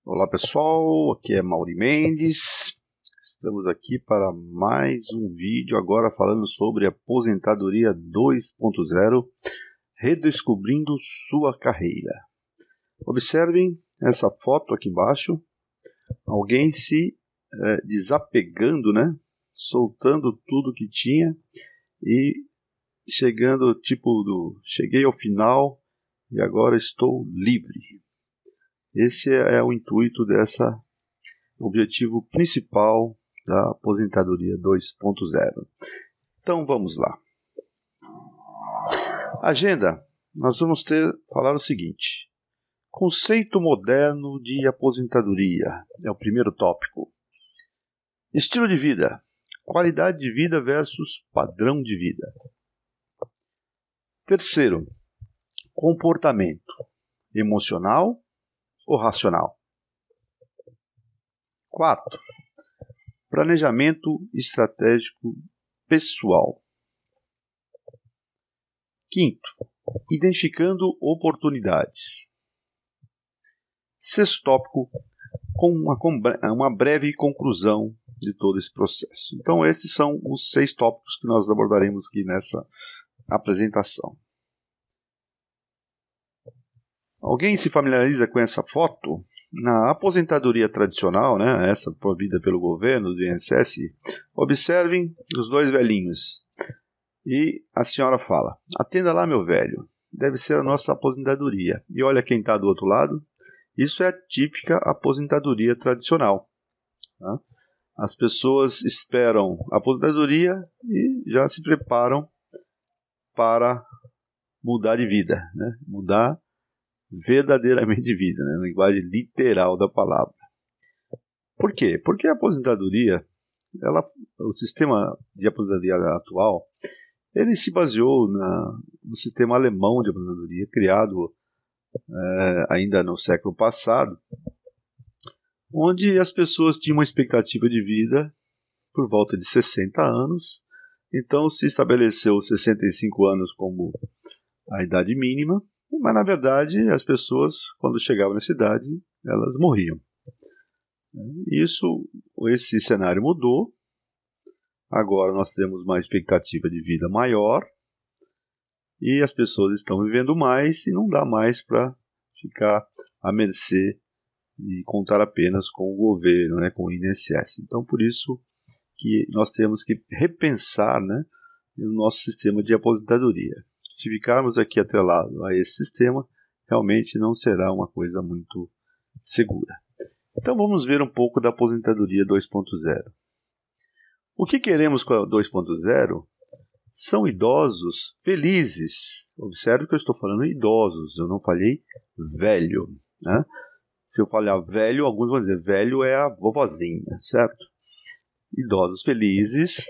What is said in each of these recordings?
Olá pessoal, aqui é Mauri Mendes. Estamos aqui para mais um vídeo agora falando sobre aposentadoria 2.0, redescobrindo sua carreira. Observem essa foto aqui embaixo, alguém se desapegando, né? Soltando tudo que tinha e chegando cheguei ao final e agora estou livre. Esse é o intuito dessa objetivo principal da aposentadoria 2.0. Então vamos lá. Agenda. Nós vamos falar o seguinte: conceito moderno de aposentadoria é o primeiro tópico. Estilo de vida. Qualidade de vida versus padrão de vida. Terceiro, comportamento. Emocional ou racional? 4. Planejamento estratégico pessoal. 5. Identificando oportunidades. 6º tópico, com uma breve conclusão de todo esse processo. Então esses são os 6 tópicos que nós abordaremos aqui nessa apresentação. Alguém se familiariza com essa foto? Na aposentadoria tradicional, né, essa provida pelo governo do INSS, observem os 2 velhinhos. E a senhora fala: atenda lá, meu velho, deve ser a nossa aposentadoria. E olha quem está do outro lado. Isso é a típica aposentadoria tradicional. Tá? As pessoas esperam a aposentadoria e já se preparam para mudar de vida, né? Mudar verdadeiramente de vida, né? Na linguagem literal da palavra. Por quê? Porque a aposentadoria, o sistema de aposentadoria atual, ele se baseou no sistema alemão de aposentadoria, criado ainda no século passado, onde as pessoas tinham uma expectativa de vida por volta de 60 anos, então se estabeleceu 65 anos como a idade mínima, mas na verdade as pessoas, quando chegavam nessa idade, elas morriam. Esse cenário mudou. Agora nós temos uma expectativa de vida maior e as pessoas estão vivendo mais e não dá mais para ficar à mercê e contar apenas com o governo, né, com o INSS. Então por isso que nós temos que repensar, né, o nosso sistema de aposentadoria. Se ficarmos aqui atrelados a esse sistema, realmente não será uma coisa muito segura. Então vamos ver um pouco da aposentadoria 2.0. O que queremos com a 2.0 são idosos felizes. Observe que eu estou falando idosos, eu não falei velho, né? Se eu falar velho, alguns vão dizer velho é a vovozinha, certo? Idosos felizes,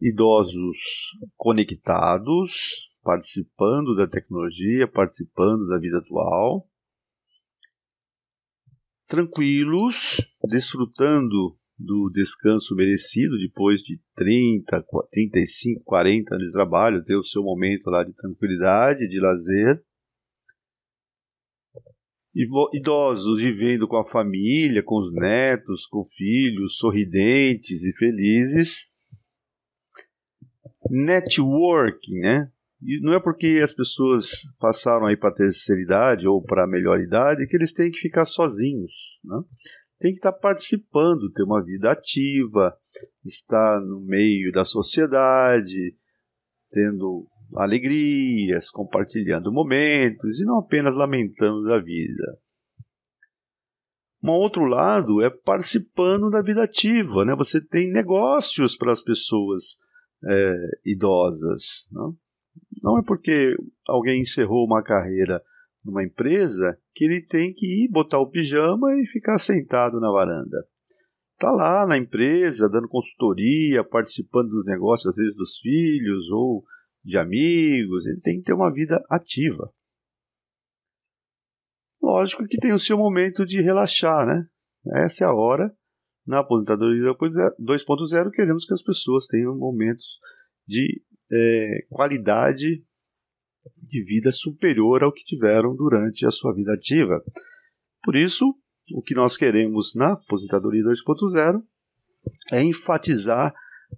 idosos conectados, participando da tecnologia, participando da vida atual, tranquilos, desfrutando do descanso merecido depois de 30, 35, 40 anos de trabalho, ter o seu momento lá de tranquilidade, de lazer. Idosos vivendo com a família, com os netos, com filhos, sorridentes e felizes. Networking, né? E não é porque as pessoas passaram aí para a terceira idade ou para a melhor idade que eles têm que ficar sozinhos, né? Tem que estar participando, ter uma vida ativa, estar no meio da sociedade, tendo alegrias, compartilhando momentos e não apenas lamentando da vida. Um outro lado é participando da vida ativa, né? Você tem negócios para as pessoas idosas. Não é porque alguém encerrou uma carreira numa empresa que ele tem que ir botar o pijama e ficar sentado na varanda. Está lá na empresa, dando consultoria, participando dos negócios, às vezes dos filhos ou de amigos. Ele tem que ter uma vida ativa. Lógico que tem o seu momento de relaxar, né? Essa é a hora. Na aposentadoria 2.0, queremos que as pessoas tenham momentos de qualidade de vida superior ao que tiveram durante a sua vida ativa. Por isso, o que nós queremos na Aposentadoria 2.0 é enfatizar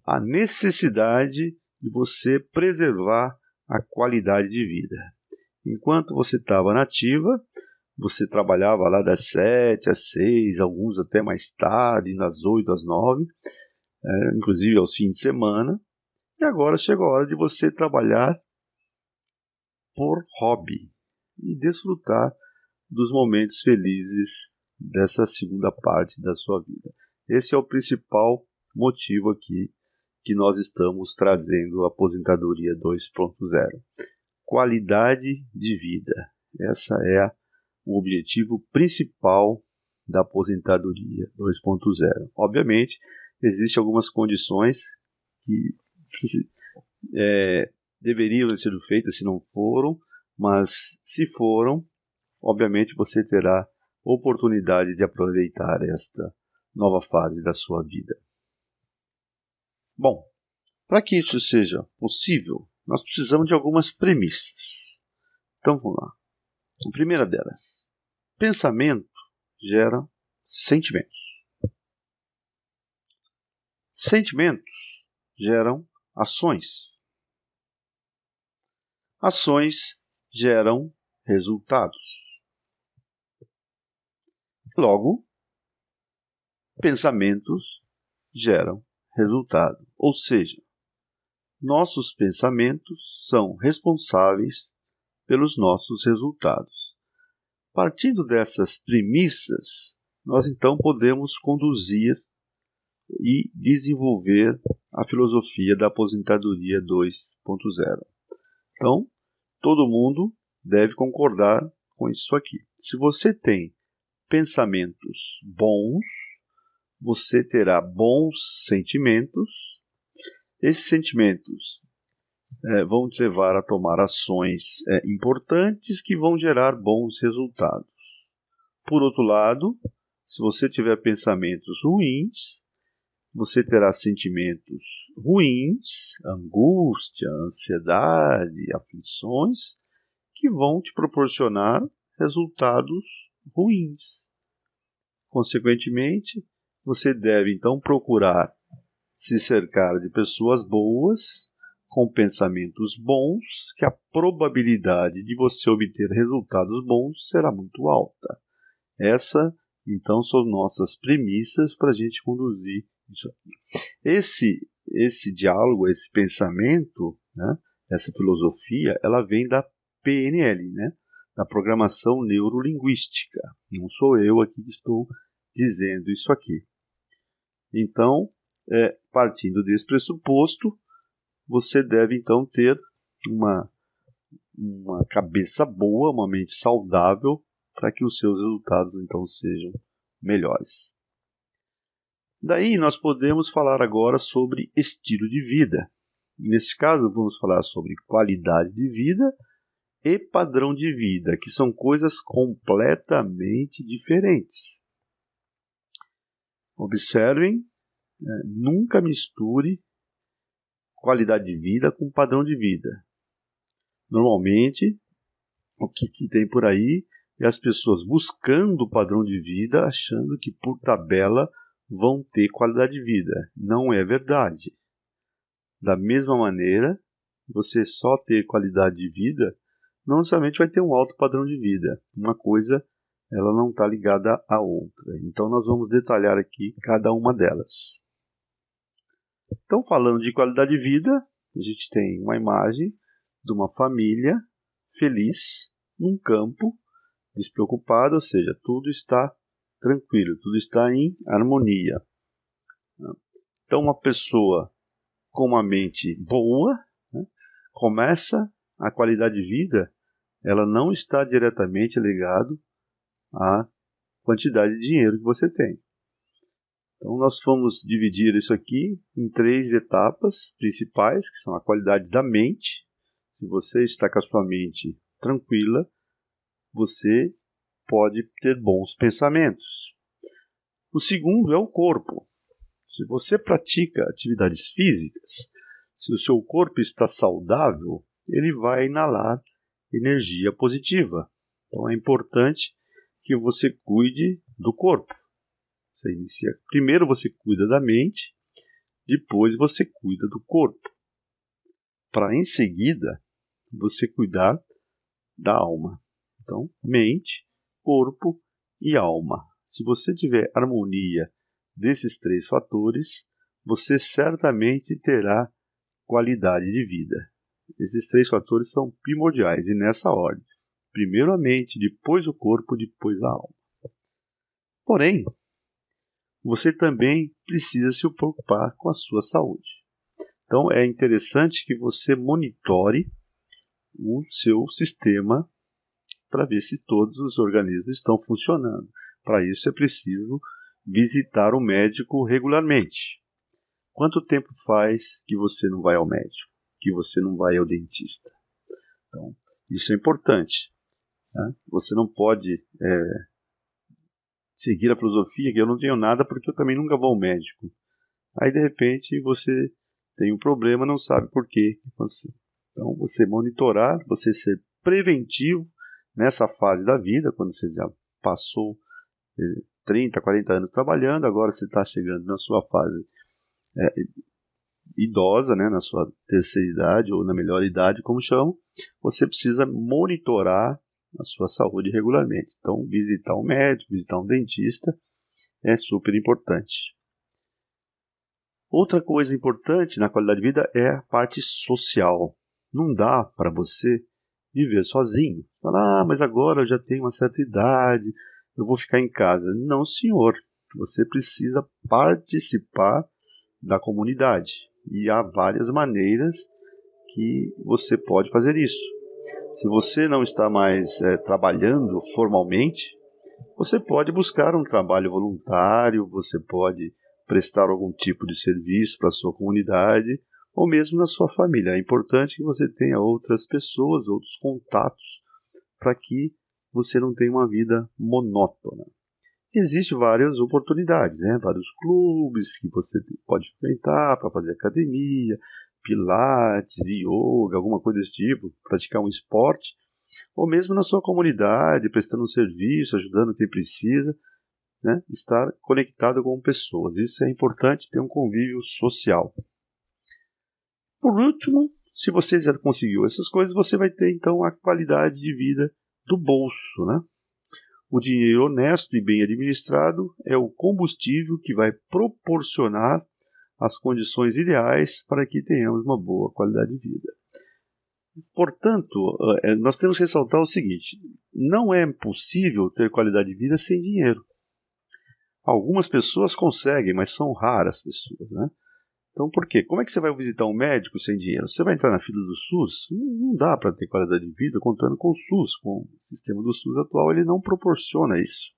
a necessidade de você preservar a qualidade de vida. Enquanto você estava na ativa, você trabalhava lá das 7 às 6, alguns até mais tarde, das 8 às 9, inclusive aos fins de semana. E agora chegou a hora de você trabalhar por hobby e desfrutar dos momentos felizes dessa segunda parte da sua vida. Esse é o principal motivo aqui que nós estamos trazendo a Aposentadoria 2.0. Qualidade de vida. Essa é o objetivo principal da Aposentadoria 2.0. Obviamente, existem algumas condições que deveriam ter sido feitas se não foram, mas se foram, obviamente você terá oportunidade de aproveitar esta nova fase da sua vida. Bom, para que isso seja possível, nós precisamos de algumas premissas. Então vamos lá. A primeira delas: pensamento gera sentimentos. Sentimentos geram ações. Ações geram resultados. Logo, pensamentos geram resultado. Ou seja, nossos pensamentos são responsáveis pelos nossos resultados. Partindo dessas premissas, nós então podemos conduzir e desenvolver a filosofia da Aposentadoria 2.0. Então, todo mundo deve concordar com isso aqui. Se você tem pensamentos bons, você terá bons sentimentos. Esses sentimentos vão te levar a tomar ações importantes que vão gerar bons resultados. Por outro lado, se você tiver pensamentos ruins, você terá sentimentos ruins, angústia, ansiedade, aflições, que vão te proporcionar resultados ruins. Consequentemente, você deve então procurar se cercar de pessoas boas, com pensamentos bons, que a probabilidade de você obter resultados bons será muito alta. Essa, então, são nossas premissas para a gente conduzir isso aqui. Esse diálogo, esse pensamento, né, essa filosofia, ela vem da PNL, né, da programação neurolinguística. Não sou eu aqui que estou dizendo isso aqui. Então, partindo desse pressuposto, você deve então ter uma cabeça boa, uma mente saudável, para que os seus resultados então sejam melhores. Daí nós podemos falar agora sobre estilo de vida. Nesse caso, vamos falar sobre qualidade de vida e padrão de vida, que são coisas completamente diferentes. Observem, nunca misture qualidade de vida com padrão de vida. Normalmente, o que se tem por aí é as pessoas buscando o padrão de vida, achando que por tabela vão ter qualidade de vida. Não é verdade. Da mesma maneira, você só ter qualidade de vida não necessariamente vai ter um alto padrão de vida. Uma coisa, ela não está ligada à outra. Então nós vamos detalhar aqui cada uma delas. Então, falando de qualidade de vida, a gente tem uma imagem de uma família feliz num campo, despreocupada, ou seja, tudo está tranquilo, tudo está em harmonia. Então, uma pessoa com uma mente boa, né, começa a qualidade de vida, ela não está diretamente ligada à quantidade de dinheiro que você tem. Então, nós vamos dividir isso aqui em 3 etapas principais, que são a qualidade da mente. Se você está com a sua mente tranquila, você pode ter bons pensamentos. O segundo é o corpo. Se você pratica atividades físicas, se o seu corpo está saudável, ele vai inalar energia positiva. Então é importante que você cuide do corpo. Primeiro você cuida da mente, depois você cuida do corpo, para em seguida você cuidar da alma. Então, mente, corpo e alma. Se você tiver harmonia desses 3 fatores, você certamente terá qualidade de vida. Esses 3 fatores são primordiais e nessa ordem. Primeiro a mente, depois o corpo, depois a alma. Porém, você também precisa se preocupar com a sua saúde. Então é interessante que você monitore o seu sistema para ver se todos os organismos estão funcionando. Para isso é preciso visitar o médico regularmente. Quanto tempo faz que você não vai ao médico? Que você não vai ao dentista? Então, isso é importante. Né? Você não pode seguir a filosofia que eu não tenho nada porque eu também nunca vou ao médico. Aí, de repente, você tem um problema, não sabe por quê. Então, você monitorar, você ser preventivo nessa fase da vida, quando você já passou 30, 40 anos trabalhando, agora você está chegando na sua fase idosa, né, na sua terceira idade ou na melhor idade, como chamam, você precisa monitorar a sua saúde regularmente. Então, visitar um médico, visitar um dentista é super importante. Outra coisa importante na qualidade de vida é a parte social. Não dá para você viver sozinho. Falar, mas agora eu já tenho uma certa idade, eu vou ficar em casa. Não, senhor. Você precisa participar da comunidade. E há várias maneiras que você pode fazer isso. Se você não está mais trabalhando formalmente, você pode buscar um trabalho voluntário, você pode prestar algum tipo de serviço para a sua comunidade ou mesmo na sua família. É importante que você tenha outras pessoas, outros contatos, para que você não tenha uma vida monótona. Existem várias oportunidades, né? Vários clubes que você pode frequentar para fazer academia, pilates, yoga, alguma coisa desse tipo, praticar um esporte, ou mesmo na sua comunidade, prestando um serviço, ajudando quem precisa, né? Estar conectado com pessoas. Isso é importante, ter um convívio social. Por último, se você já conseguiu essas coisas, você vai ter então a qualidade de vida do bolso, né? O dinheiro honesto e bem administrado é o combustível que vai proporcionar as condições ideais para que tenhamos uma boa qualidade de vida. Portanto, nós temos que ressaltar o seguinte: não é possível ter qualidade de vida sem dinheiro. Algumas pessoas conseguem, mas são raras pessoas, né? Então, por quê? Como é que você vai visitar um médico sem dinheiro? Você vai entrar na fila do SUS? Não dá para ter qualidade de vida contando com o SUS. Com o sistema do SUS atual, ele não proporciona isso.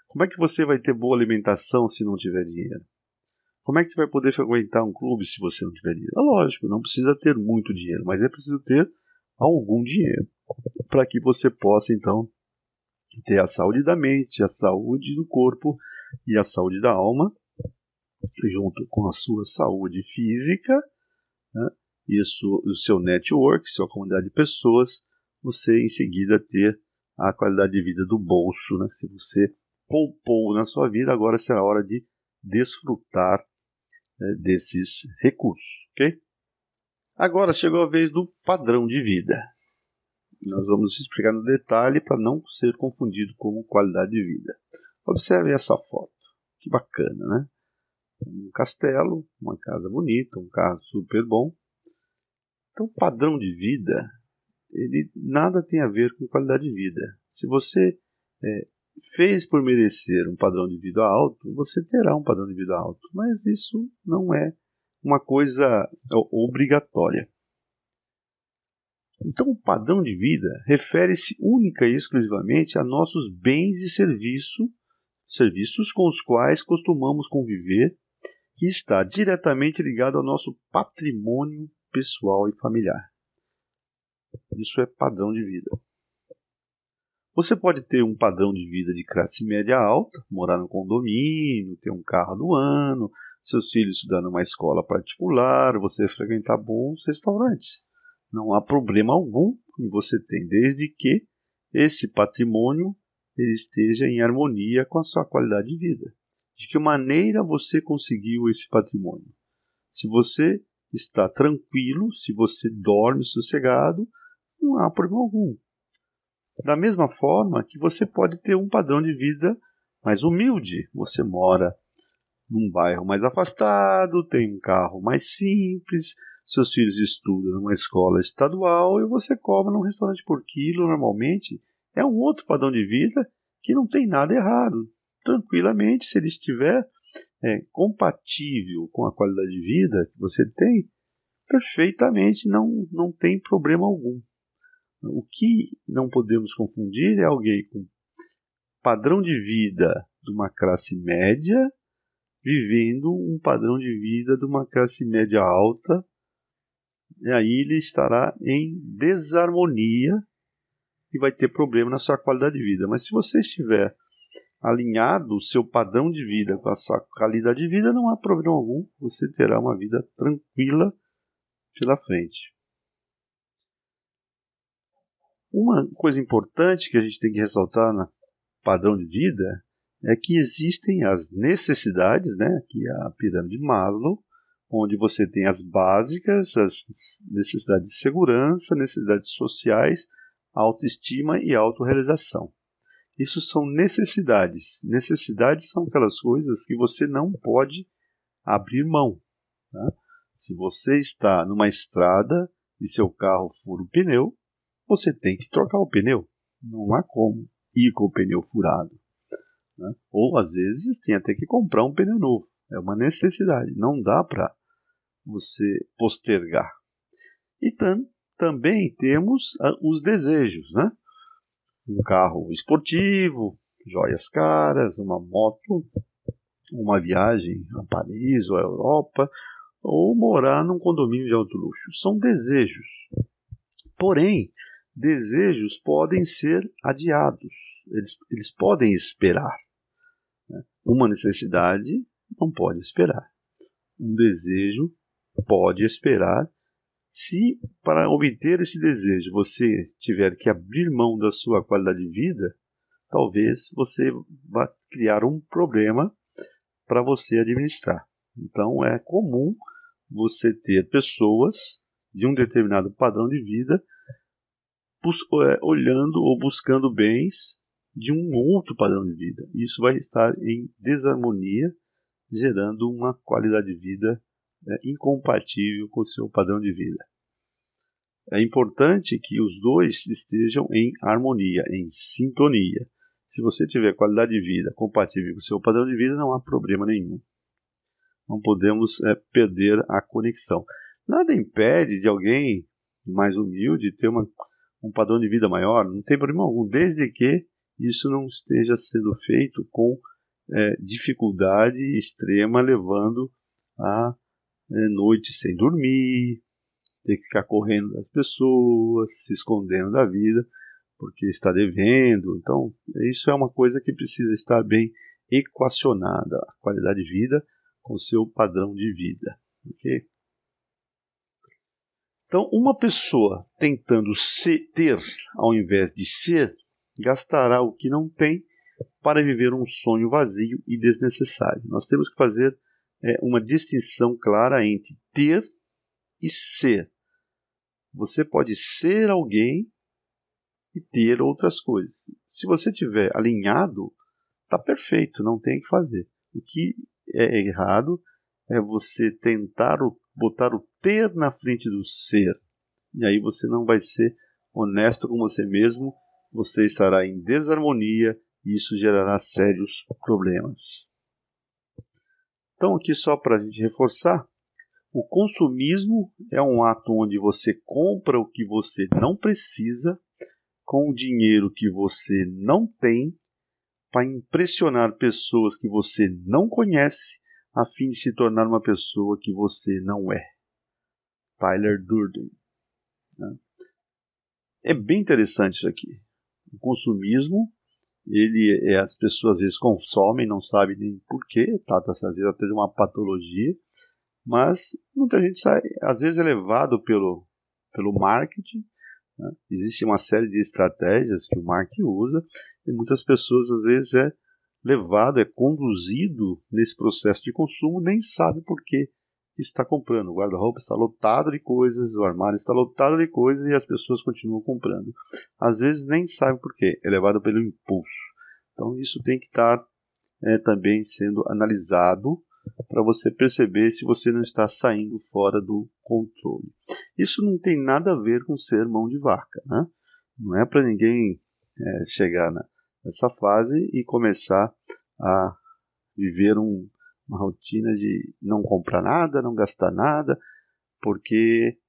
Como é que você vai ter boa alimentação se não tiver dinheiro? Como é que você vai poder frequentar um clube se você não tiver dinheiro? É lógico, não precisa ter muito dinheiro, mas é preciso ter algum dinheiro para que você possa, então, ter a saúde da mente, a saúde do corpo e a saúde da alma, junto com a sua saúde física, né, e o seu network, sua comunidade de pessoas, você em seguida ter a qualidade de vida do bolso. Né? Se você poupou na sua vida, agora será a hora de desfrutar desses recursos. Okay? Agora chegou a vez do padrão de vida. Nós vamos explicar no detalhe para não ser confundido com qualidade de vida. Observe essa foto. Que bacana, né? Um castelo, uma casa bonita, um carro super bom. Então, padrão de vida, ele nada tem a ver com qualidade de vida. Se você fez por merecer um padrão de vida alto, você terá um padrão de vida alto. Mas isso não é uma coisa obrigatória. Então, o padrão de vida refere-se única e exclusivamente a nossos bens e serviços com os quais costumamos conviver, que está diretamente ligado ao nosso patrimônio pessoal e familiar. Isso é padrão de vida. Você pode ter um padrão de vida de classe média alta, morar no condomínio, ter um carro do ano, seus filhos estudar numa escola particular, você frequentar bons restaurantes. Não há problema algum e você tem, desde que esse patrimônio ele esteja em harmonia com a sua qualidade de vida. De que maneira você conseguiu esse patrimônio? Se você está tranquilo, se você dorme sossegado, não há problema algum. Da mesma forma que você pode ter um padrão de vida mais humilde. Você mora num bairro mais afastado, tem um carro mais simples, seus filhos estudam numa escola estadual e você come num restaurante por quilo normalmente. É um outro padrão de vida que não tem nada errado. Tranquilamente, se ele estiver compatível com a qualidade de vida que você tem, perfeitamente não tem problema algum. O que não podemos confundir é alguém com padrão de vida de uma classe média vivendo um padrão de vida de uma classe média alta, e aí ele estará em desarmonia e vai ter problema na sua qualidade de vida. Mas se você estiver alinhado o seu padrão de vida com a sua qualidade de vida, não há problema algum, você terá uma vida tranquila pela frente. Uma coisa importante que a gente tem que ressaltar no padrão de vida é que existem as necessidades, né, que é a pirâmide de Maslow, onde você tem as básicas, as necessidades de segurança, necessidades sociais, autoestima e autorrealização. Isso são necessidades. Necessidades são aquelas coisas que você não pode abrir mão. Tá? Se você está numa estrada e seu carro fura o pneu, você tem que trocar o pneu. Não há como ir com o pneu furado. Né? Ou às vezes tem até que comprar um pneu novo. É uma necessidade. Não dá para você postergar. E também temos os desejos, né? Um carro esportivo, joias caras, uma moto, uma viagem a Paris ou a Europa, ou morar num condomínio de alto luxo. São desejos. Porém, desejos podem ser adiados. Eles podem esperar. Né? Uma necessidade não pode esperar. Um desejo pode esperar. Se para obter esse desejo você tiver que abrir mão da sua qualidade de vida, talvez você vá criar um problema para você administrar. Então é comum você ter pessoas de um determinado padrão de vida olhando ou buscando bens de um outro padrão de vida. Isso vai estar em desarmonia, gerando uma qualidade de vida incompatível com o seu padrão de vida. É importante que os dois estejam em harmonia, em sintonia. Se você tiver qualidade de vida compatível com o seu padrão de vida, não há problema nenhum. Não podemos perder a conexão. Nada impede de alguém mais humilde ter um padrão de vida maior, não tem problema algum, desde que isso não esteja sendo feito com dificuldade extrema, levando a noites sem dormir, ter que ficar correndo das pessoas, se escondendo da vida, porque está devendo. Então, isso é uma coisa que precisa estar bem equacionada, a qualidade de vida com o seu padrão de vida. Okay? Então, uma pessoa tentando ter ao invés de ser, gastará o que não tem para viver um sonho vazio e desnecessário. Nós temos que fazer uma distinção clara entre ter e ser. Você pode ser alguém e ter outras coisas. Se você estiver alinhado, está perfeito, não tem o que fazer. O que é errado é você tentar botar o ter na frente do ser. E aí você não vai ser honesto com você mesmo, você estará em desarmonia e isso gerará sérios problemas. Então aqui só para a gente reforçar, o consumismo é um ato onde você compra o que você não precisa com o dinheiro que você não tem para impressionar pessoas que você não conhece a fim de se tornar uma pessoa que você não é. Tyler Durden. Né? É bem interessante isso aqui. O consumismo, as pessoas às vezes consomem, não sabem nem porquê, às vezes até de uma patologia, mas muita gente às vezes é levado pelo marketing né? Existe uma série de estratégias que o marketing usa e muitas pessoas às vezes é levado, é conduzido nesse processo de consumo, nem sabe por que está comprando. O guarda-roupa está lotado de coisas, o armário está lotado de coisas e as pessoas continuam comprando. Às vezes nem sabe por quê, é levado pelo impulso. Então isso tem que estar também sendo analisado para você perceber se você não está saindo fora do controle. Isso não tem nada a ver com ser mão de vaca, né? Não é para ninguém chegar nessa fase e começar a viver uma rotina de não comprar nada, não gastar nada, porque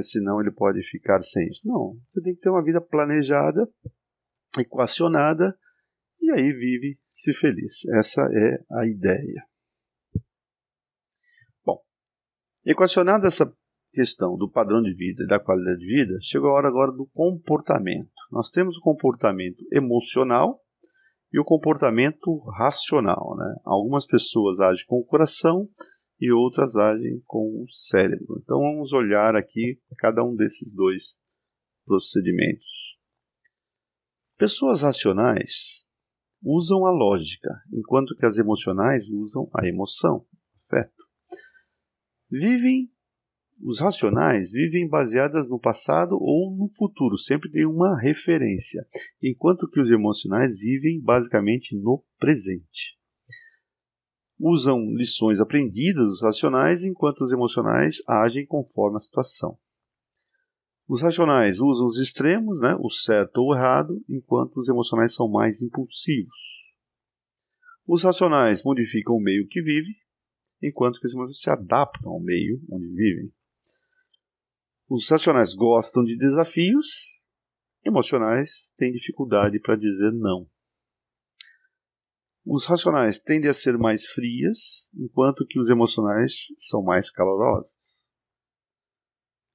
senão ele pode ficar sem isso. Não, você tem que ter uma vida planejada, equacionada, e aí vive-se feliz. Essa é a ideia. Bom, equacionada essa questão do padrão de vida e da qualidade de vida, chegou a hora agora do comportamento. Nós temos o comportamento emocional e o comportamento racional, né? Algumas pessoas agem com o coração e outras agem com o cérebro. Então vamos olhar aqui cada um desses dois procedimentos. Pessoas racionais usam a lógica, enquanto que as emocionais usam a emoção, afeto. Os racionais vivem baseadas no passado ou no futuro, sempre tem uma referência, enquanto que os emocionais vivem basicamente no presente. Usam lições aprendidas dos racionais, enquanto os emocionais agem conforme a situação. Os racionais usam os extremos, né, o certo ou o errado, enquanto os emocionais são mais impulsivos. Os racionais modificam o meio que vive, enquanto que os emocionais se adaptam ao meio onde vivem. Os racionais gostam de desafios, emocionais têm dificuldade para dizer não. Os racionais tendem a ser mais frias, enquanto que os emocionais são mais calorosos.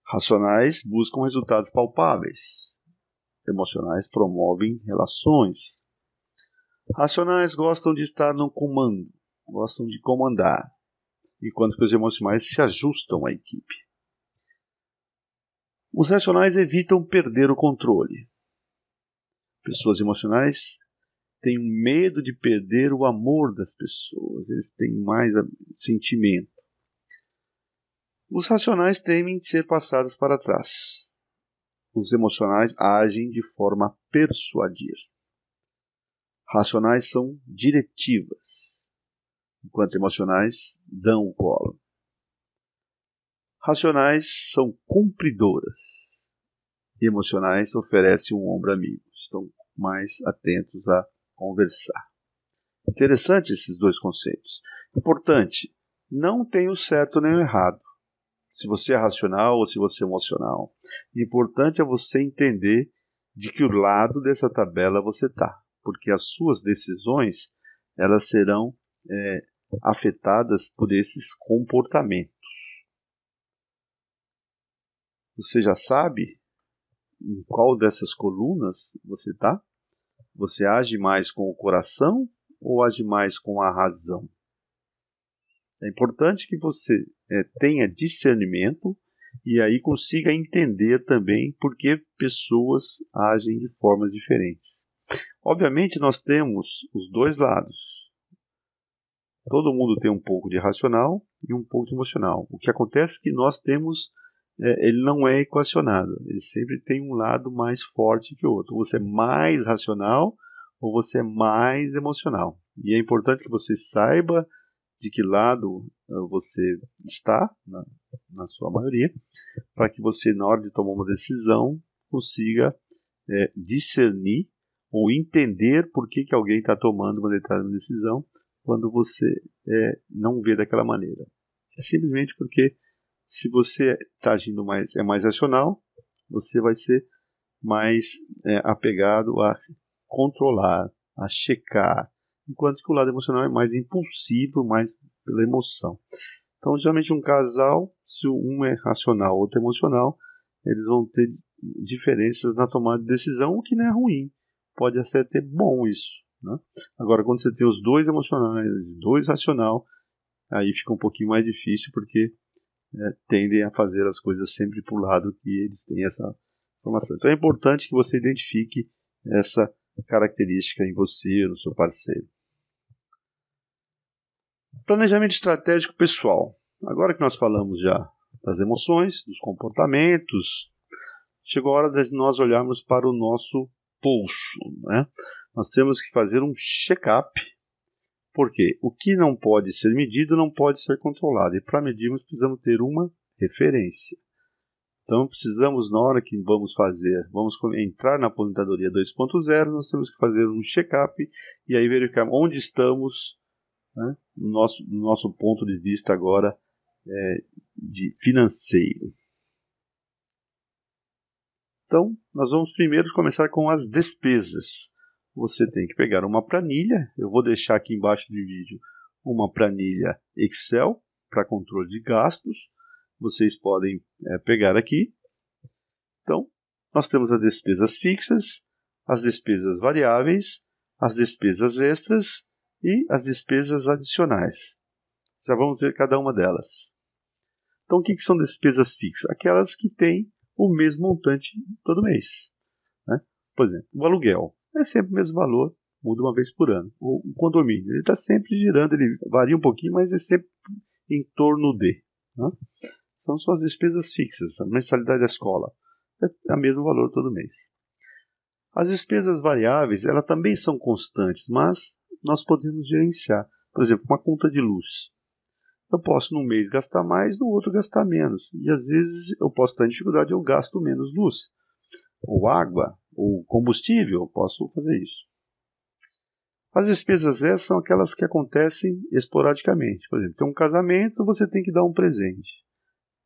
Racionais buscam resultados palpáveis. Emocionais promovem relações. Racionais gostam de estar no comando, gostam de comandar, enquanto que os emocionais se ajustam à equipe. Os racionais evitam perder o controle. Pessoas emocionais têm medo de perder o amor das pessoas, eles têm mais sentimento. Os racionais temem ser passados para trás. Os emocionais agem de forma a persuadir. Racionais são diretivas, enquanto emocionais dão o colo. Racionais são cumpridoras. E emocionais oferecem um ombro amigo. Estão mais atentos a conversar. Interessante esses dois conceitos. Importante, não tem o certo nem o errado. Se você é racional ou se você é emocional. Importante é você entender de que lado dessa tabela você está. Porque as suas decisões elas serão afetadas por esses comportamentos. Você já sabe em qual dessas colunas você está? Você age mais com o coração ou age mais com a razão? É importante que você tenha discernimento e aí consiga entender também por que pessoas agem de formas diferentes. Obviamente nós temos os dois lados. Todo mundo tem um pouco de racional e um pouco de emocional. O que acontece é que nós temos ele não é equacionado, ele sempre tem um lado mais forte que o outro. Você é mais racional ou você é mais emocional. E é importante que você saiba de que lado você está, na sua maioria, para que você, na hora de tomar uma decisão, consiga discernir ou entender por que alguém está tomando uma determinada decisão quando você não vê daquela maneira. É simplesmente porque se você está agindo mais racional, você vai ser mais apegado a controlar, a checar, enquanto que o lado emocional é mais impulsivo, mais pela emoção. Então, geralmente um casal, se um é racional, outro é emocional, eles vão ter diferenças na tomada de decisão, o que não é ruim. Pode até ter bom isso, né? Agora, quando você tem os dois emocionais, dois racional, aí fica um pouquinho mais difícil, porque tendem a fazer as coisas sempre para o lado que eles têm essa informação. Então é importante que você identifique essa característica em você, no seu parceiro. Planejamento estratégico pessoal. Agora que nós falamos já das emoções, dos comportamentos, chegou a hora de nós olharmos para o nosso pulso, né? Nós temos que fazer um check-up, porque o que não pode ser medido não pode ser controlado. E para medirmos precisamos ter uma referência. Então precisamos, na hora que vamos entrar na aposentadoria 2.0, nós temos que fazer um check-up e aí verificar onde estamos, né, no nosso ponto de vista agora de financeiro. Então, nós vamos primeiro começar com as despesas. Você tem que pegar uma planilha, eu vou deixar aqui embaixo do vídeo uma planilha Excel para controle de gastos. Vocês podem pegar aqui. Então, nós temos as despesas fixas, as despesas variáveis, as despesas extras e as despesas adicionais. Já vamos ver cada uma delas. Então, o que são despesas fixas? Aquelas que têm o mesmo montante todo mês, né? Por exemplo, o aluguel é sempre o mesmo valor, muda uma vez por ano. O condomínio, ele está sempre girando, ele varia um pouquinho, mas é sempre em torno de, né? São só as despesas fixas, a mensalidade da escola é o mesmo valor todo mês. As despesas variáveis, elas também são constantes, mas nós podemos gerenciar. Por exemplo, uma conta de luz. Eu posso num mês gastar mais, no outro gastar menos. E às vezes eu posso estar em dificuldade e eu gasto menos luz. Ou água, ou combustível, eu posso fazer isso. As despesas essas são aquelas que acontecem esporadicamente. Por exemplo, tem um casamento, você tem que dar um presente.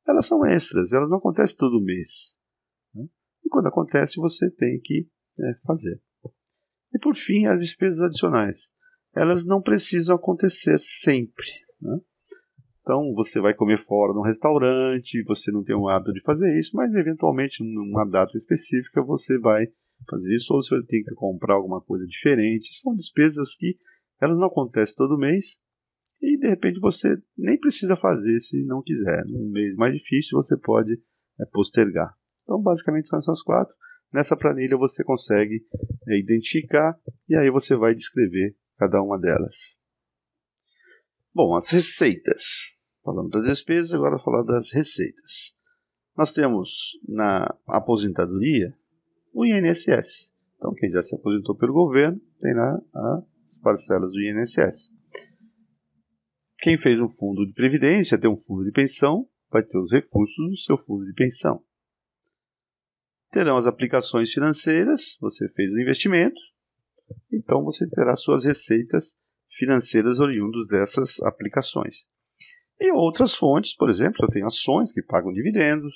Elas são extras, elas não acontecem todo mês, né? E quando acontece, você tem que fazer. E por fim, as despesas adicionais. Elas não precisam acontecer sempre, né? Então, você vai comer fora num restaurante, você não tem o hábito de fazer isso, mas eventualmente, numa data específica, você vai fazer isso, ou você tem que comprar alguma coisa diferente. São despesas que elas não acontecem todo mês, e de repente você nem precisa fazer se não quiser. Num mês mais difícil, você pode postergar. Então, basicamente, são essas 4. Nessa planilha você consegue identificar, e aí você vai descrever cada uma delas. Bom, as receitas. Falando das despesas, agora falar das receitas. Nós temos na aposentadoria o INSS. Então, quem já se aposentou pelo governo tem lá as parcelas do INSS. Quem fez um fundo de previdência, tem um fundo de pensão, vai ter os recursos do seu fundo de pensão. Terão as aplicações financeiras, você fez o investimento, então você terá suas receitas financeiras oriundas dessas aplicações. E outras fontes, por exemplo, eu tenho ações que pagam dividendos,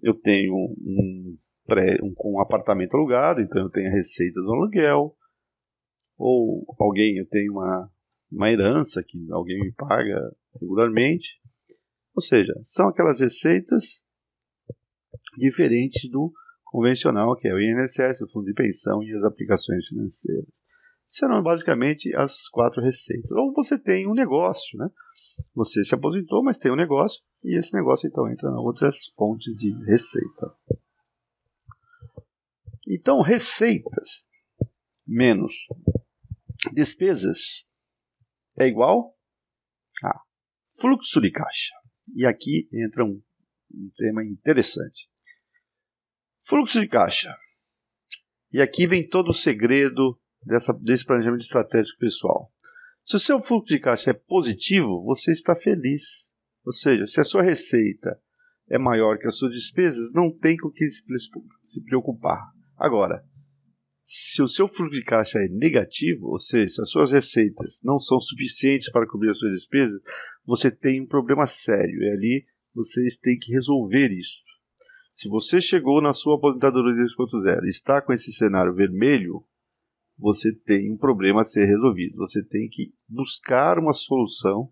eu tenho um apartamento alugado, então eu tenho a receita do aluguel, ou eu tenho uma herança que alguém me paga regularmente. Ou seja, são aquelas receitas diferentes do convencional, que é o INSS, o fundo de pensão e as aplicações financeiras. Serão basicamente as 4 receitas. Ou você tem um negócio, né? Você se aposentou, mas tem um negócio, e esse negócio então entra em outras fontes de receita. Então, receitas menos despesas é igual a fluxo de caixa. E aqui entra um tema interessante. Fluxo de caixa. E aqui vem todo o segredo desse planejamento estratégico pessoal. Se o seu fluxo de caixa é positivo, você está feliz. Ou seja, se a sua receita é maior que as suas despesas, não tem com o que se preocupar. Agora, se o seu fluxo de caixa é negativo, ou seja, se as suas receitas não são suficientes para cobrir as suas despesas, você tem um problema sério. E ali vocês têm que resolver isso. Se você chegou na sua aposentadoria 2.0 e está com esse cenário vermelho, você tem um problema a ser resolvido. Você tem que buscar uma solução,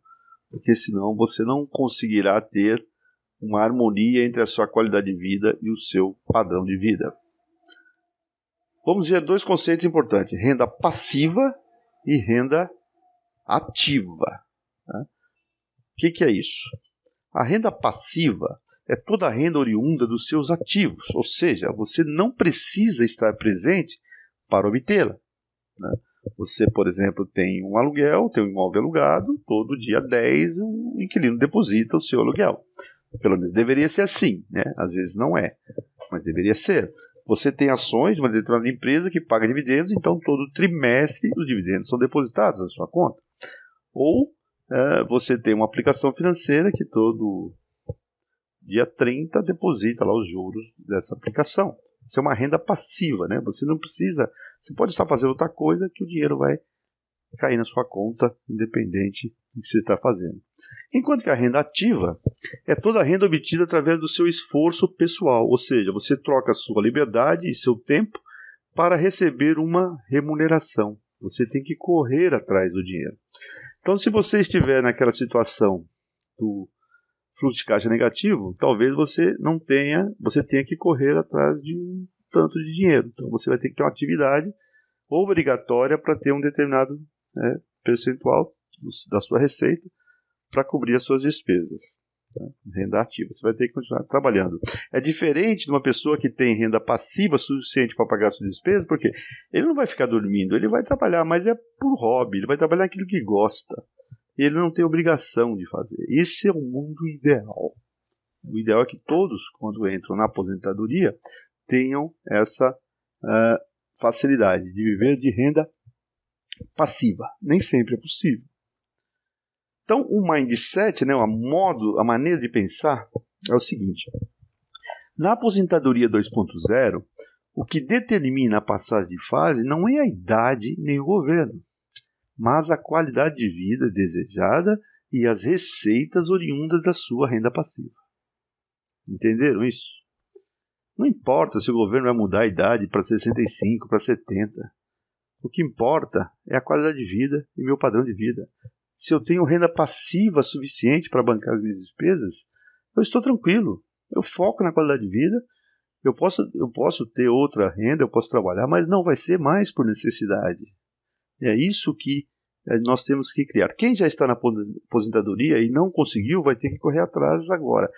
porque senão você não conseguirá ter uma harmonia entre a sua qualidade de vida e o seu padrão de vida. Vamos ver 2 conceitos importantes: renda passiva e renda ativa. Tá? O que é isso? A renda passiva é toda a renda oriunda dos seus ativos, ou seja, você não precisa estar presente para obtê-la, né? Você, por exemplo, tem um aluguel, tem um imóvel alugado, todo dia 10 o inquilino deposita o seu aluguel. Pelo menos deveria ser assim, né? Às vezes não é, mas deveria ser. Você tem ações de uma determinada empresa que paga dividendos, então todo trimestre os dividendos são depositados na sua conta. Ou você tem uma aplicação financeira que todo dia 30 deposita lá os juros dessa aplicação. Isso é uma renda passiva, né? Você não precisa, você pode estar fazendo outra coisa que o dinheiro vai cair na sua conta, independente do que você está fazendo. Enquanto que a renda ativa é toda a renda obtida através do seu esforço pessoal, ou seja, você troca a sua liberdade e seu tempo para receber uma remuneração. Você tem que correr atrás do dinheiro. Então, se você estiver naquela situação do fluxo de caixa negativo, talvez você tenha que correr atrás de um tanto de dinheiro. Então, você vai ter que ter uma atividade obrigatória para ter um determinado percentual da sua receita para cobrir as suas despesas. Tá? Renda ativa. Você vai ter que continuar trabalhando. É diferente de uma pessoa que tem renda passiva suficiente para pagar suas despesas, porque ele não vai ficar dormindo, ele vai trabalhar, mas é por hobby, ele vai trabalhar aquilo que gosta. Ele não tem obrigação de fazer. Esse é o mundo ideal. O ideal é que todos, quando entram na aposentadoria, tenham essa facilidade de viver de renda passiva. Nem sempre é possível. Então, o mindset, né, a maneira de pensar é o seguinte. Na aposentadoria 2.0, o que determina a passagem de fase não é a idade nem o governo, mas a qualidade de vida desejada e as receitas oriundas da sua renda passiva. Entenderam isso? Não importa se o governo vai mudar a idade para 65, para 70. O que importa é a qualidade de vida e meu padrão de vida. Se eu tenho renda passiva suficiente para bancar as minhas despesas, eu estou tranquilo. Eu foco na qualidade de vida. Eu posso ter outra renda, eu posso trabalhar, mas não vai ser mais por necessidade. É isso que nós temos que criar. Quem já está na aposentadoria e não conseguiu, vai ter que correr atrás agora.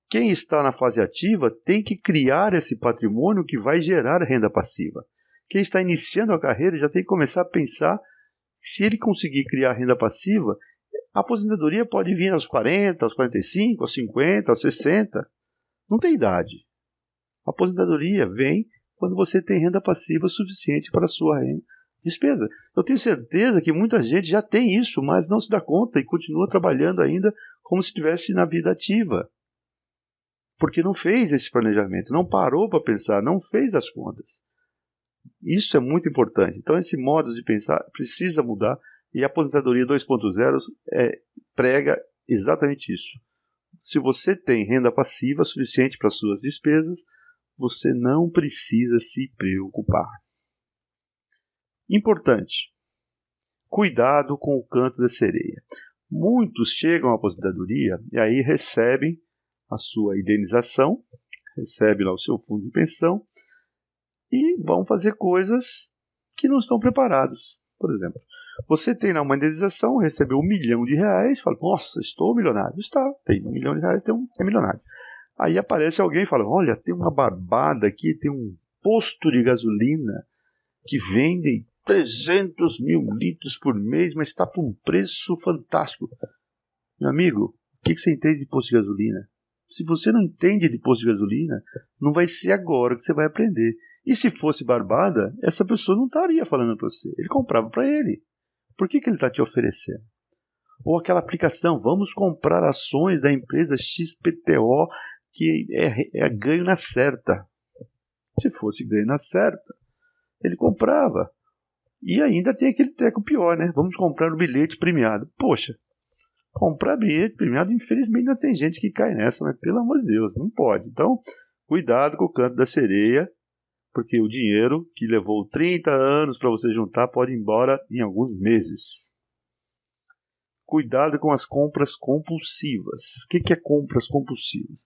Quem está na fase ativa tem que criar esse patrimônio que vai gerar renda passiva. Quem está iniciando a carreira já tem que começar a pensar, se ele conseguir criar renda passiva, a aposentadoria pode vir aos 40, aos 45, aos 50, aos 60. Não tem idade. A aposentadoria vem quando você tem renda passiva suficiente para a sua despesa. Eu tenho certeza que muita gente já tem isso, mas não se dá conta e continua trabalhando ainda como se estivesse na vida ativa. Porque não fez esse planejamento, não parou para pensar, não fez as contas. Isso é muito importante. Então, esse modo de pensar precisa mudar e a aposentadoria 2.0 prega exatamente isso. Se você tem renda passiva suficiente para suas despesas, você não precisa se preocupar. Importante. Cuidado com o canto da sereia. Muitos chegam à aposentadoria e aí recebem a sua indenização, recebem lá o seu fundo de pensão e vão fazer coisas que não estão preparados. Por exemplo, você tem lá uma indenização, recebeu R$1 milhão, fala, nossa, estou milionário. Está, tem R$1 milhão, é milionário. Aí aparece alguém e fala, olha, tem uma barbada aqui, tem um posto de gasolina que vende 300 mil litros por mês, mas está por um preço fantástico. Meu amigo, o que você entende de posto de gasolina? Se você não entende de posto de gasolina, não vai ser agora que você vai aprender. E se fosse barbada, essa pessoa não estaria falando para você. Ele comprava para ele. Por que ele está te oferecendo? Ou aquela aplicação, vamos comprar ações da empresa XPTO, que é ganho na certa. Se fosse ganho na certa, ele comprava. E ainda tem aquele treco pior, né? Vamos comprar o bilhete premiado. Poxa, comprar bilhete premiado, infelizmente ainda tem gente que cai nessa, mas pelo amor de Deus, não pode. Então, cuidado com o canto da sereia, porque o dinheiro que levou 30 anos para você juntar pode ir embora em alguns meses. Cuidado com as compras compulsivas. O que é compras compulsivas?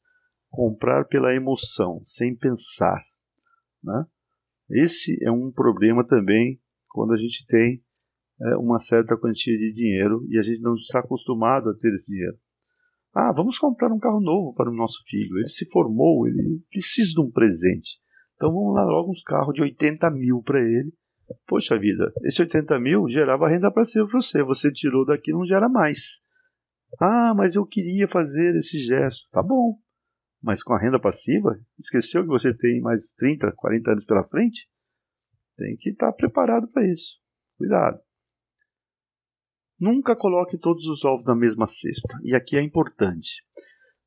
Comprar pela emoção, sem pensar, né? Esse é um problema também quando a gente tem uma certa quantia de dinheiro e a gente não está acostumado a ter esse dinheiro. Vamos comprar um carro novo para o nosso filho. Ele se formou, ele precisa de um presente. Então vamos lá logo uns carros de 80 mil para ele. Poxa vida, esse 80 mil gerava renda passiva para você. Você tirou daqui, não gera mais. Mas eu queria fazer esse gesto. Tá bom. Mas com a renda passiva, esqueceu que você tem mais 30, 40 anos pela frente? Tem que estar preparado para isso. Cuidado. Nunca coloque todos os ovos na mesma cesta. E aqui é importante.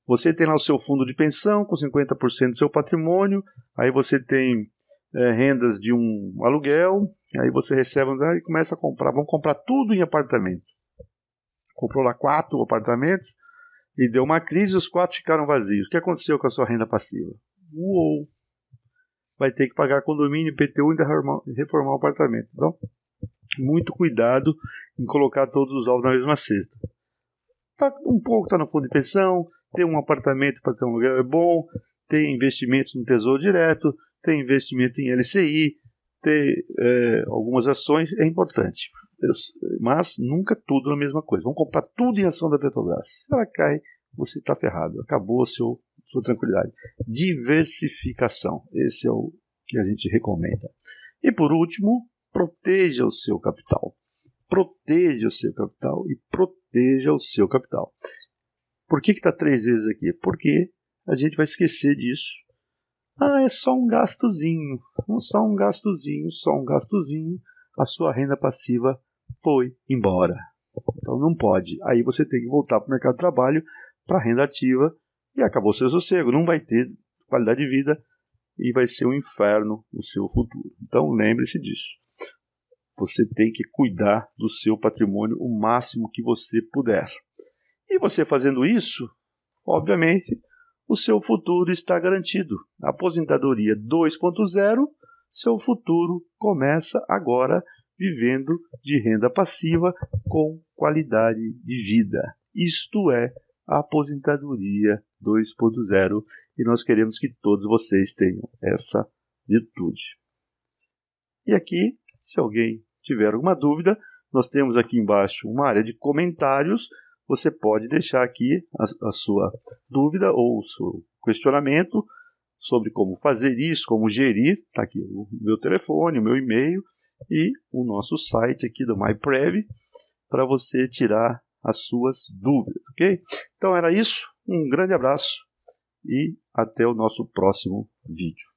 Você tem lá o seu fundo de pensão com 50% do seu patrimônio. Aí você tem rendas de um aluguel. Aí você recebe e começa a comprar. Vamos comprar tudo em apartamento. Comprou lá 4 apartamentos. E deu uma crise e os 4 ficaram vazios. O que aconteceu com a sua renda passiva? Uou! Vai ter que pagar condomínio, IPTU e ainda reformar o apartamento. Então, muito cuidado em colocar todos os ovos na mesma cesta. Um pouco está no fundo de pensão, ter um apartamento para ter um aluguel é bom, ter investimentos no Tesouro Direto, ter investimento em LCI, ter algumas ações é importante. Mas nunca tudo na mesma coisa. Vamos comprar tudo em ação da Petrobras. Se ela cai, você está ferrado. Acabou a sua tranquilidade. Diversificação. Esse é o que a gente recomenda. E por último, proteja o seu capital. Proteja o seu capital e proteja o seu capital. Por que está 3 vezes aqui? Porque a gente vai esquecer disso. É só um gastozinho. Só um gastozinho. A sua renda passiva foi embora. Então não pode. Aí você tem que voltar para o mercado de trabalho, para a renda ativa, e acabou o seu sossego. Não vai ter qualidade de vida e vai ser um inferno o seu futuro. Então lembre-se disso. Você tem que cuidar do seu patrimônio o máximo que você puder. E você fazendo isso, obviamente, o seu futuro está garantido. Aposentadoria 2.0, seu futuro começa agora vivendo de renda passiva com qualidade de vida. Isto é a aposentadoria 2.0 e nós queremos que todos vocês tenham essa virtude. E aqui, se alguém tiver alguma dúvida, nós temos aqui embaixo uma área de comentários. Você pode deixar aqui a sua dúvida ou o seu questionamento sobre como fazer isso, como gerir. Está aqui o meu telefone, o meu e-mail e o nosso site aqui do MyPrev para você tirar as suas dúvidas, ok? Então era isso. Um grande abraço e até o nosso próximo vídeo.